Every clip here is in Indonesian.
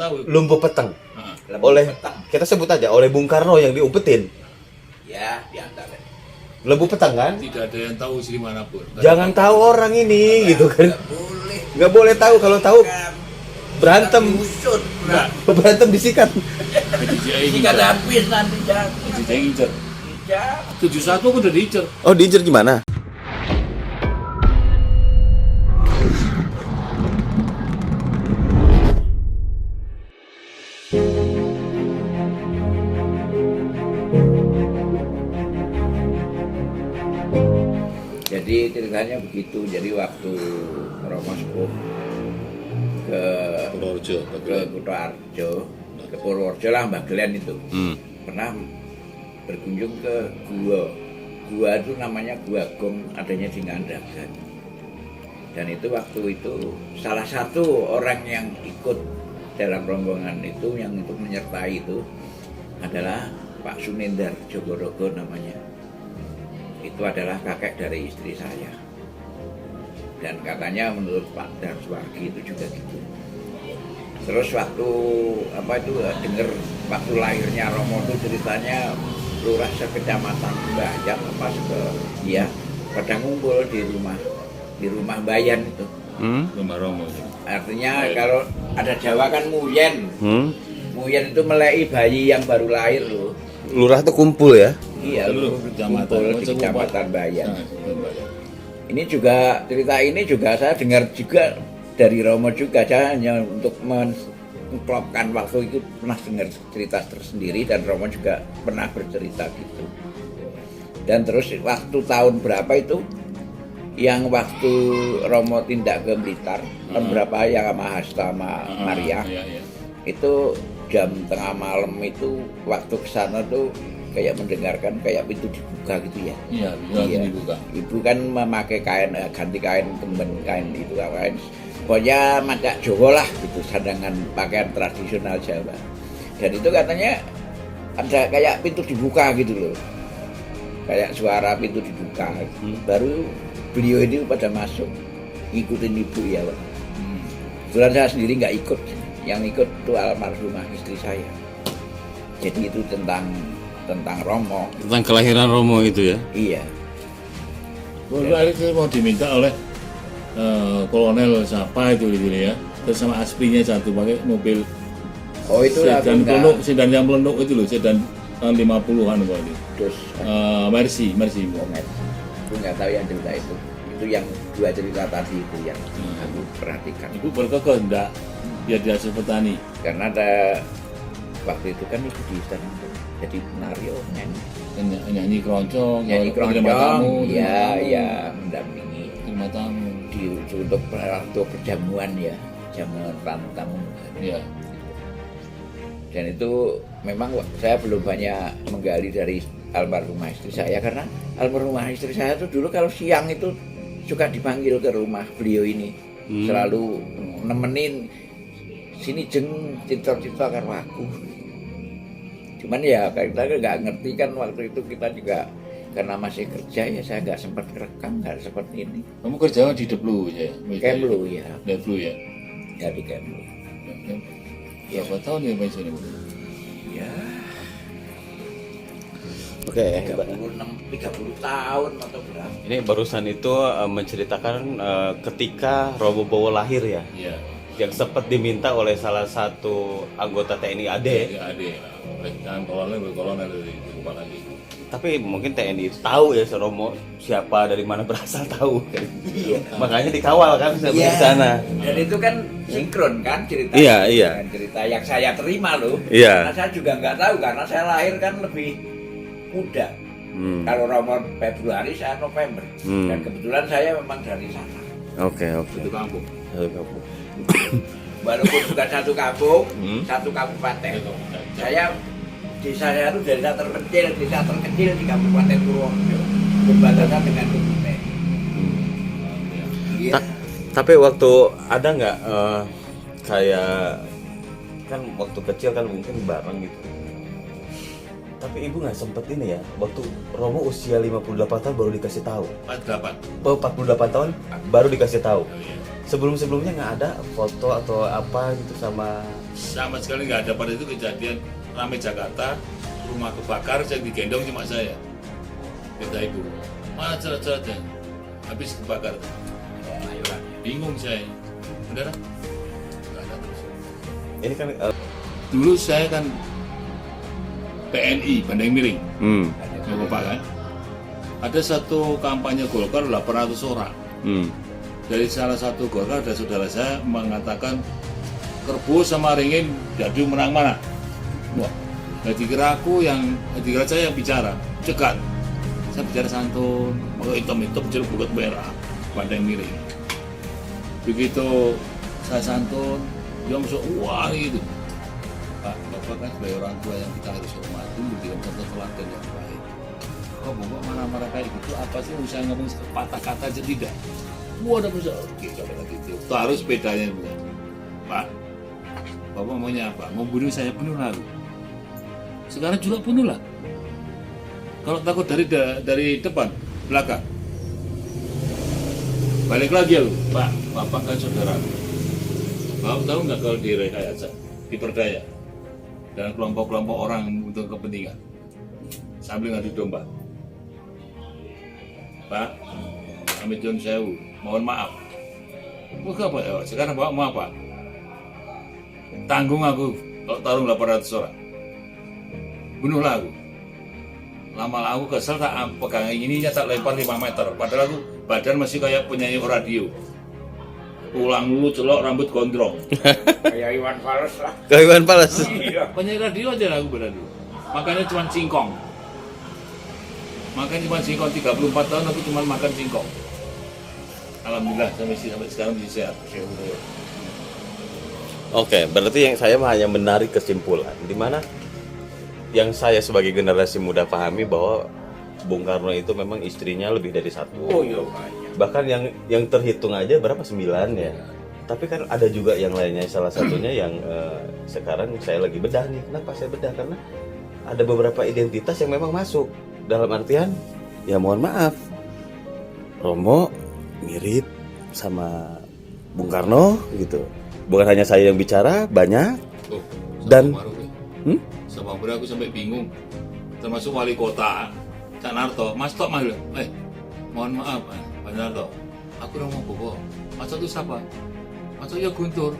Lumpuh Peteng. Lembu Oleh Peteng. kita sebut aja oleh Bung Karno yang diumpetin. Ya, diantara. Lembu Peteng kan? Tidak ada yang tahu sih manapun. Jangan tahu orang ini gitu kan. Nggak boleh. Nggak boleh tahu, kalau tahu berantem. Usut. Berantem disikat. Jika habis nanti jangan. Jadi incer. Ya. 71 aku udah diincer. Oh, diincer gimana? Jadi ceritanya begitu. Jadi waktu Romo Sepuh ke Purworejo. Kutoarjo, ke Purworejo lah Mbak Glen itu pernah berkunjung ke gua itu namanya Gua Gong, adanya di Ngandagan. Dan itu waktu itu salah satu orang yang ikut dalam rombongan itu yang untuk menyertai itu adalah Pak Sunendar Jogorogo namanya. Itu adalah kakek dari istri saya. Dan katanya menurut Pak Darswargi itu juga gitu. Terus waktu dengar waktu lahirnya Romo itu ceritanya lurah sekecamatan Bayam pada ngumpul di rumah Bayan itu. Rumah Romo. Artinya kalau ada Jawa kan muyen. Muyen itu melei bayi yang baru lahir loh. Lurah tuh kumpul ya? Iya, kumpul di Kecamatan Bayan. Bayan. Ini juga cerita ini juga saya dengar juga dari Romo juga. Saya hanya untuk mengklopkan waktu itu pernah dengar cerita tersendiri dan Romo juga pernah bercerita gitu. Dan terus waktu tahun berapa itu yang waktu Romo tindak ke Blitar, tahun berapa yang sama Hasta sama Maria, itu jam tengah malam itu waktu kesana tuh kayak mendengarkan kayak pintu dibuka gitu ya. Iya, dibuka. Ibu kan memakai kain, ganti kain kemben, kain itu kain. Pokoknya macak Jawa lah gitu, sandangan pakaian tradisional Jawa. Dan itu katanya ada kayak pintu dibuka gitu loh. Kayak suara pintu dibuka. Baru beliau ini pada masuk ngikutin ibu ya, Pak. Kebetulan saya sendiri nggak ikut. Yang ikut itu almarhumah istri saya. Jadi itu tentang Romo. Tentang kelahiran Romo itu ya. Iya. Itu mau diminta oleh kolonel siapa itu gitu ya. Terus sama aspinya satu pakai mobil Oh itu sedan pelunuk, sedan yang pelunuk itu loh, sedan tahun 50-an kok itu. Terus Mercy. aku nggak tahu yang cerita itu. Itu yang dua cerita tadi itu yang aku perhatikan. Ibu berkokok enggak biar dia hasil petani. Karena ada waktu itu kan ibu di istana jadi penari Nyanyi keroncong, terima tamu, ya mendampingi terima tamu. untuk perjamuan ya, jamuan tamu. Iya. Dan itu memang saya belum banyak menggali dari almarhumah istri saya karena almarhumah istri saya itu dulu kalau siang itu suka dipanggil ke rumah beliau ini, selalu nemenin sini jeng cerita karo aku. Cuman ya kita nggak ngerti kan waktu itu kita juga karena masih kerja ya saya nggak sempat rekam, nggak seperti ini. Kamu kerja di Deplu ya? Kemlu ya. Deplu ya. Ya di Kemlu. Berapa tahun ya pensiun ibu? Ya. Oke. 30 tahun atau berapa? Ini barusan itu menceritakan ketika Romo Bowo lahir ya. Iya. Yang sempat diminta oleh salah satu anggota TNI AD. Ya ade. Jangan kolonel dari lupa lagi. Tapi mungkin TNI tahu ya Romo siapa dari mana berasal tahu kan. Iya. Makanya dikawal kan sampai ke sana. Dan itu kan sinkron kan cerita. Iya. Dengan cerita yang saya terima loh. Iya. Karena saya juga nggak tahu karena saya lahir kan lebih muda. Kalau Romo Februari saya November. Dan kebetulan saya memang dari sana. Oke. Itu kampung. Walaupun bukan satu kampung, satu kabupaten. Saya desa saya itu desa terkecil di Kabupaten Purworejo, berbatasan dengan Kebumen. Iya. Tapi waktu ada nggak kayak kan waktu kecil kan mungkin bareng gitu. Tapi ibu nggak sempet ini ya, waktu Romo usia 58 tahun baru dikasih tahu. 48 tahun baru dikasih tahu. Sebelum-sebelumnya nggak ada foto atau apa gitu sama sama sekali nggak ada pada itu kejadian ramai Jakarta, rumah kebakar, saya digendong cuma saya. Kata ibu, mana cerat-ceratnya? Habis kebakar. Ayolah. Bingung saya. Beneran? Nggak ada terus. Ini kan Dulu saya kan PNI, Bandeng Miring, hmm, Bapak kan? Ada satu kampanye Golkar 800 orang. hmm. Dari salah satu Golkar ada saudara saya mengatakan Kerbau sama Ringin jadi menang mana? Wah, dikira saya yang bicara, cegat. Saya bicara santun, mau hitam-hitam jeruk buket merah, Bandeng Miring. Begitu saya santun, dia masuk wah gitu. Pak, Bapak kan sebagai orang tua yang kita harus hormati, memberikan contoh teladan yang baik. Kok Bapak marah-marah kayak gitu? Apa sih usah ngomong patah kata aja tidak? Wah, ada bisa. Oke, kalau gitu. Harus bedanya. Pak, Bapak maunya apa? Mau bunuh saya, bunuh lalu. Sekarang juga bunuhlah. Kalau takut dari depan, belakang. Balik lagi ya lu, Pak. Bapak kan saudara. Bapak tahu nggak kalau direkayasa, diperdaya, dan kelompok-kelompok orang untuk kepentingan sambil ngadu domba. Pak, Amit John Sewu, mohon maaf. Bukan apa ya? Sekarang Bapak mau apa? Tanggung aku kalau tarung 800 orang. Bunuhlah aku. Lama aku kesel tak pegang ininya tak lempar 5 meter. Padahal aku badan masih kayak penyanyi radio. Tulang dulu celok, rambut gondrong. Kayak Iwan Fals lah. Kehidupan Pales. Iya. Penyanyi radio aja aku badan dulu. Makanya cuma singkong. Makan cuma singkong 34 tahun aku cuma makan singkong. Alhamdulillah sampai sekarang masih sehat. Oke, berarti yang saya hanya menarik kesimpulan di mana yang saya sebagai generasi muda pahami bahwa Bung Karno itu memang istrinya lebih dari satu. Oh iya banyak. Bahkan yang terhitung aja berapa 9 ya. Tapi kan ada juga yang lainnya, salah satunya yang sekarang saya lagi bedah nih. Kenapa saya bedah? Karena ada beberapa identitas yang memang masuk. Dalam artian, ya mohon maaf, Romo mirip sama Bung Karno gitu. Bukan hanya saya yang bicara, banyak. Oh, Dan- sama Baru aku sampai bingung. Termasuk wali kota Cak Narto, Mas Tok mah mohon maaf Pak Narto, aku Romo Bowo. Mas Tok itu siapa? Mas Tok ya Guntur.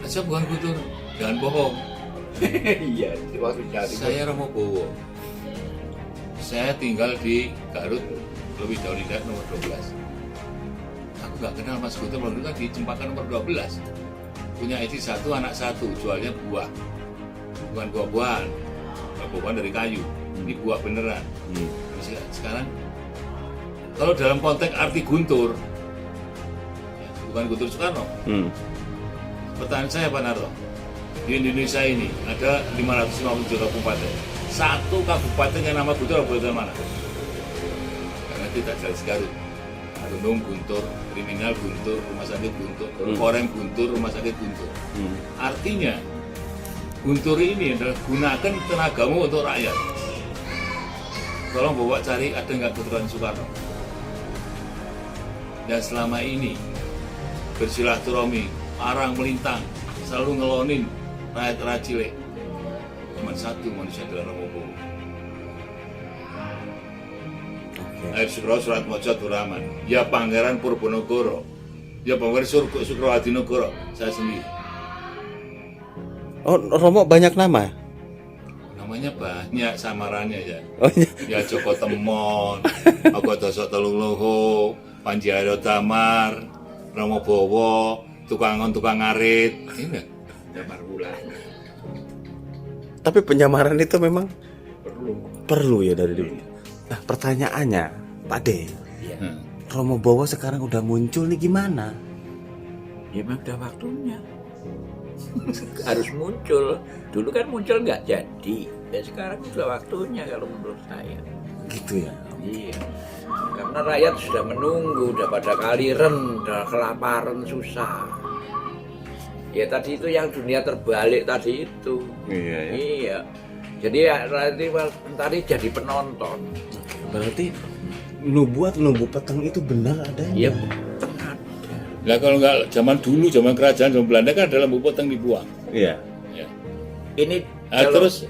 Saya bukan Guntur, jangan bohong. Iya, waktu cari. Saya Romo Bowo. Saya tinggal di Garut lebih jauh di daerah nomor 12. Aku nggak kenal Mas Guntur, dulu kan di Cempaka nomor 12. Punya istri 1, anak 1, jualnya buah. Bukan buah-buahan, buah-buahan dari kayu. Ini buah beneran. Sekarang, kalau dalam konteks arti Guntur, bukan Guntur Soekarno. Pertanyaan saya Pak Narto, di Indonesia ini ada 550 kabupaten. Satu kabupaten yang nama Guntur kabupaten mana? Karena tidak jelas Garut. Gunung Guntur, kriminal Guntur, rumah sakit Guntur, korem Guntur, rumah sakit Guntur. Artinya Guntur ini adalah gunakan tenagamu untuk rakyat. Tolong bawa cari ada nggak keturunan Soekarno. Dan selama ini bersilaturahmi, arang melintang, selalu ngelonin rakyat cilik. Cuma satu manusia adalah Romo Bowo. Air Sukro Surat Mojo Turaman, ya Pangeran Purbanegara, ya Pangeran Sukro Hadinegara, saya sendiri. Oh, Romo banyak nama? Namanya banyak samarannya ya. Oh, iya. Ya Joko Temon, Aku Dosok Telungluhu, Panjiaro Damar, Romo Bowo, tukang ngarit. Ini Damar Wulan. Tapi penyamaran itu memang Perlu. perlu ya dari dulu. Nah, pertanyaannya, Pak De, Iya. Romo Bowo sekarang udah muncul nih gimana? Ya memang udah waktunya. Harus muncul. Dulu kan muncul nggak jadi. Ya sekarang sudah waktunya kalau menurut saya. Gitu ya. Iya. Karena rakyat sudah menunggu, udah pada kaliren, udah kelaparan susah. Ya tadi itu yang dunia terbalik tadi itu. Iya ya. Iya. Jadi ya nanti jadi penonton. Berarti nubuat peteng itu benar adanya. Iya. Lah kalau nggak zaman dulu, zaman kerajaan, zaman Belanda kan adalah lembu potong dibuang. Iya. Ya. Ini Nah, kalau- terus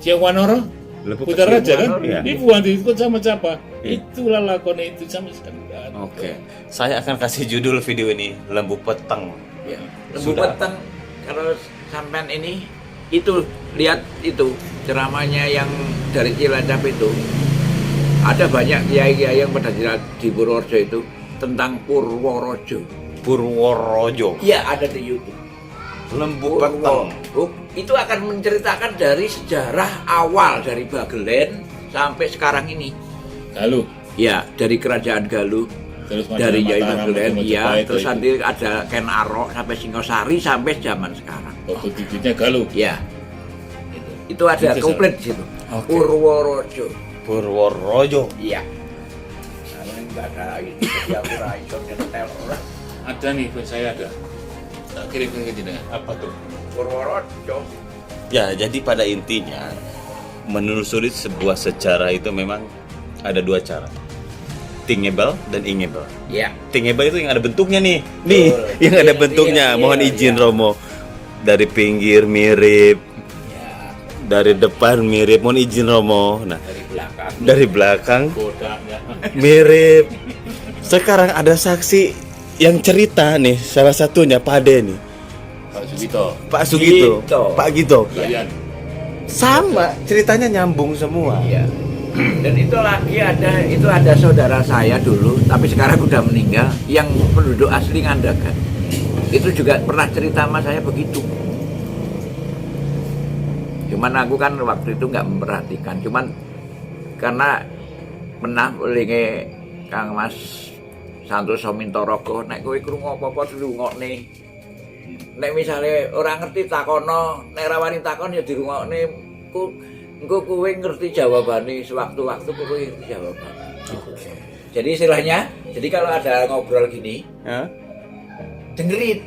Ciang Wanoro Lembu putar kecil. aja kan? Iya. Ibu nanti ikut sama siapa? Iya. Itulah lakonnya itu sama sekali. nggak ada. Oke. Saya akan kasih judul video ini Lembu Peteng. Ya, lembu Sudah. peteng kalau sampean ini itu lihat itu ceramahnya yang dari Cilacap itu ada banyak kiai-kiai yang pada di Purworejo itu tentang Purworejo. Purworojo. Iya ada di YouTube. Lembu Peteng. Itu akan menceritakan dari sejarah awal dari Bagelen sampai sekarang ini. Galuh. Ya dari kerajaan Galuh. Terus Dari Mataram, Yai Bagelen, Majapahit, ya, itu, terus itu. nanti ada Ken Arok sampai Singosari sampai zaman sekarang. Foto titiknya Galuh. Ya, itu ada Itu, komplit di situ. Oke. Purworojo. Purworojo. Iya. Nah, enggak ada itu dia ora iso nyetel ora. Ada nih, saya ada. Tak kirimkan ke jenengan. Apa tuh? Purworojo. Ya, jadi pada intinya menelusuri sebuah sejarah itu memang ada dua cara. Thingable dan ingable. Iya. Thingable itu yang ada bentuknya nih. Nih, Betul. yang ada Iya, bentuknya. iya, Mohon iya, izin iya. Romo. Dari pinggir mirip, Ya, dari depan mirip. Mohon izin Romo. Nah, dari belakang. dari belakang Kodanya. mirip. Sekarang ada saksi yang cerita nih, salah satunya Pak Ade nih. Pak Sugito. Pak Sugito, Gito. Pak Gito. Bayan. Sama, ceritanya nyambung semua. Iya. Dan itu lagi ada saudara saya dulu, tapi sekarang udah meninggal, yang penduduk asli Ngandagan. Itu juga pernah cerita sama saya begitu. Cuman aku kan waktu itu nggak memperhatikan, cuman karena pernah linge Kang Mas Santoso Mintorogo, nek kowe krungu apa-apa dirungokne. Nek misale ora ngerti takono, nek ra wani takon ya dirungokne. Engko kowe ngerti jawabane sewaktu-waktu kowe ngerti jawabane. Oke. Jadi istilahnya, jadi kalau ada ngobrol gini, Hah? dengerin.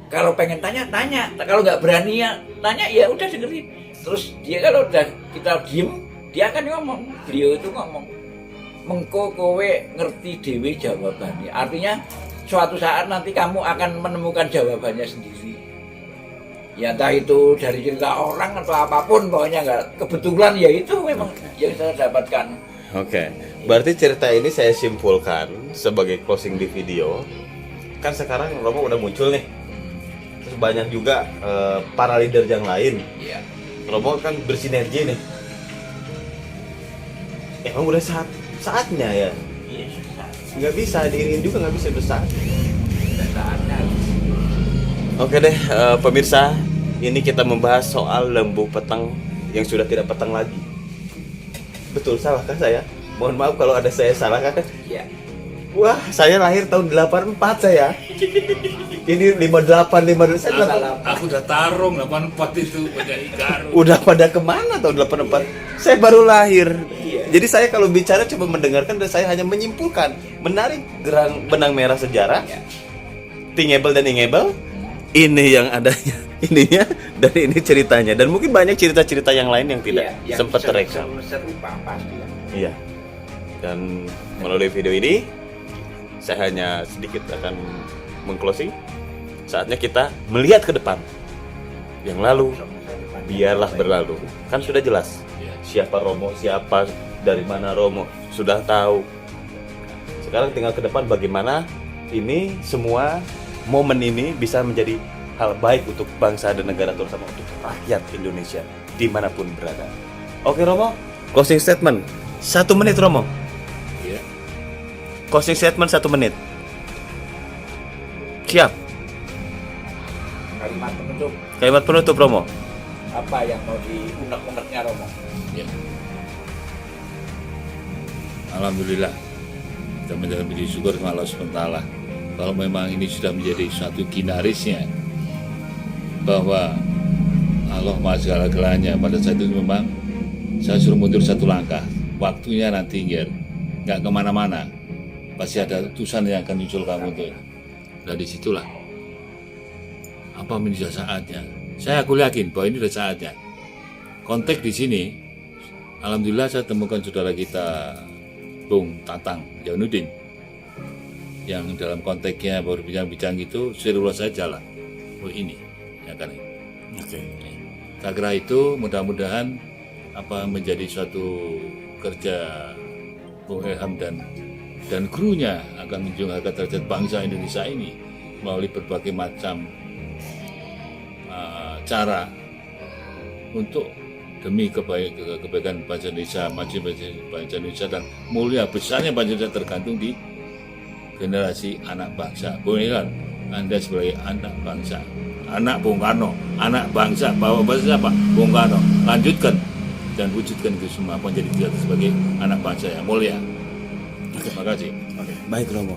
Kalau pengen tanya, tanya. Kalau nggak berani ya tanya, ya udah dengerin. Terus dia kalau udah kita diem, dia akan ngomong. Beliau itu ngomong, mengko kowe ngerti dewe jawabannya. Artinya suatu saat nanti kamu akan menemukan jawabannya sendiri. Ya entah itu dari cerita orang atau apapun, pokoknya nggak kebetulan ya itu memang yang saya dapatkan. Oke, berarti cerita ini saya simpulkan sebagai closing di video. Kan sekarang Romo udah muncul nih. Terus banyak juga para leader yang lain. Iya. Romo kan bersinergi nih. Emang udah saatnya ya. Iya. Nggak bisa diiringin juga, nggak bisa besar. Saatnya. Oke deh, pemirsa, ini kita membahas soal lembu peteng yang sudah tidak peteng lagi. Betul, salah kan saya? Mohon maaf kalau ada saya salah kan? Iya. Wah, saya lahir tahun 84 saya. Ini 58, 52, saya 88. Aku udah tarung 84 itu banyak ikan. Udah pada kemana tahun 84? Saya baru lahir. Iya. Jadi saya kalau bicara coba mendengarkan dan saya hanya menyimpulkan. Menarik benang merah sejarah. Iya. Thingable dan ingable. Ini yang adanya, ininya, dan ini ceritanya. Dan mungkin banyak cerita-cerita yang lain yang tidak Yang sempat terekam. serupa pasti. Iya. Dan melalui video ini, saya hanya sedikit akan mengclosing. Saatnya kita melihat ke depan. Yang lalu, biarlah berlalu. Kan sudah jelas. Siapa Romo, siapa, dari mana Romo, sudah tahu. Sekarang tinggal ke depan bagaimana ini semua momen ini bisa menjadi hal baik untuk bangsa dan negara, terutama untuk rakyat Indonesia dimanapun berada. Oke Romo, closing statement 1 menit Romo. Iya. Closing statement 1 menit. Siap. Kalimat penutup Kalimat penutup Romo. apa yang mau diunek-uneknya Romo? Ya. Alhamdulillah kita menjalankan puji syukur kepada Allah SWT. Kalau memang ini sudah menjadi suatu ginarisnya bahwa Allah Maha segala-galanya, pada saat itu memang saya suruh mundur 1 langkah. Waktunya nanti nggak kemana-mana, pasti ada utusan yang akan muncul kamu tuh. Dan disitulah apa menjadi saatnya. Aku yakin bahwa ini sudah saatnya. Konteks di sini, alhamdulillah saya temukan saudara kita Bung Tatang Jaunuddin yang dalam konteksnya berbincang-bincang itu seluruh saja lah. ini, ya kan? Oke. Saya kira itu mudah-mudahan menjadi suatu kerja Bung Ilham dan krunya akan menjunjung harga derajat bangsa Indonesia ini melalui berbagai macam cara untuk demi kebaikan bangsa Indonesia, maju bangsa Indonesia dan mulia besarnya bangsa Indonesia tergantung di generasi anak bangsa. Bung Ilham, Anda sebagai anak bangsa, anak Bung Karno, anak bangsa, bawa bahasa siapa? Bung Karno. Lanjutkan dan wujudkan itu semua menjadi kita sebagai anak bangsa yang mulia. Terima kasih. Baik Romo.